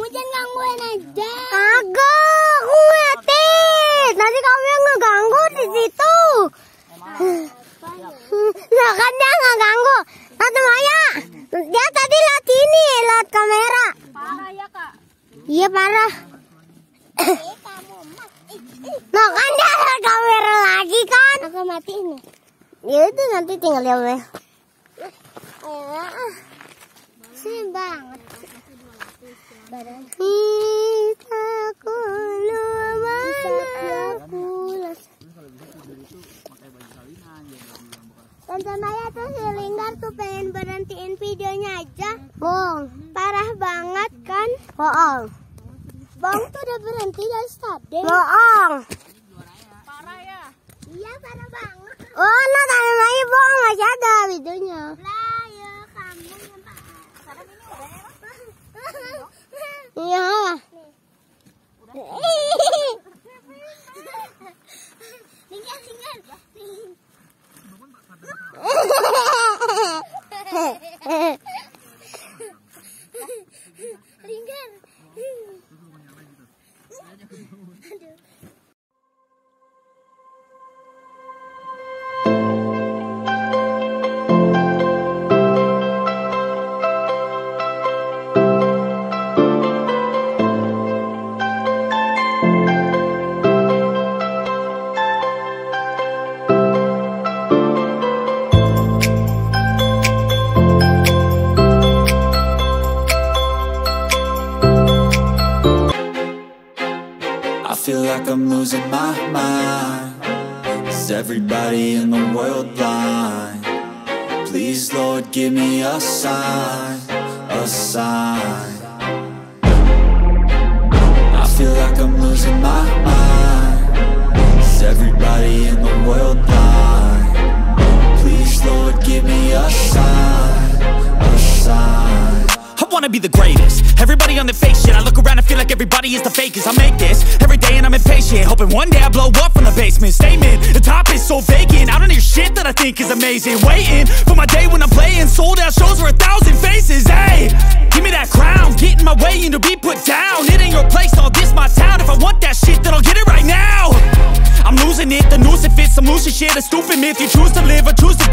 jangan gangguin aja. Agak, aku ngeliatin. Nanti kamu yang ngeganggu di situ. Nah kan dia nggak ganggu. Tante Maya, dia tadi lihat ini, lihat kamera. Parah ya kak? Iya parah. Nah kan dia lihat kamera lagi kan? Aku matiin nih. Ya itu nanti tinggal lihat. Sih banget. Badan. Kita Tante Maya tuh si Linggar tuh pengen berhentiin videonya aja. bohong. Parah banget kan? Bohong. Bang tuh udah berhenti dari tadi. Bohong. Parah ya? Iya parah banget. Oh, no, Tante Maya bohong, masih ada videonya. Lah ya kamu yang parah. Sekarang ini udah Iya. Linggar. Linggar. I feel like I'm losing my mind. Is everybody in the world blind? Please, Lord, give me a sign, a sign. I feel like I'm losing my mind. Is everybody in the world blind? Please, Lord, give me a sign, a sign. I wanna be the greatest. Everybody on the fake shit. I look around and feel like everybody is the fakest. I make this every day and I'm impatient, hoping one day I blow up from the basement. Statement, the top is so vacant. I don't hear shit that I think is amazing. Waiting for my day when I'm playing sold out shows for 1,000 faces. Hey, give me that crown, get in my way and to be put down. It ain't your place, all this my town. If I want that shit, then I'll get it right now. I'm losing it, the noose it fits. Some loose shit, a stupid myth. You choose to live or choose to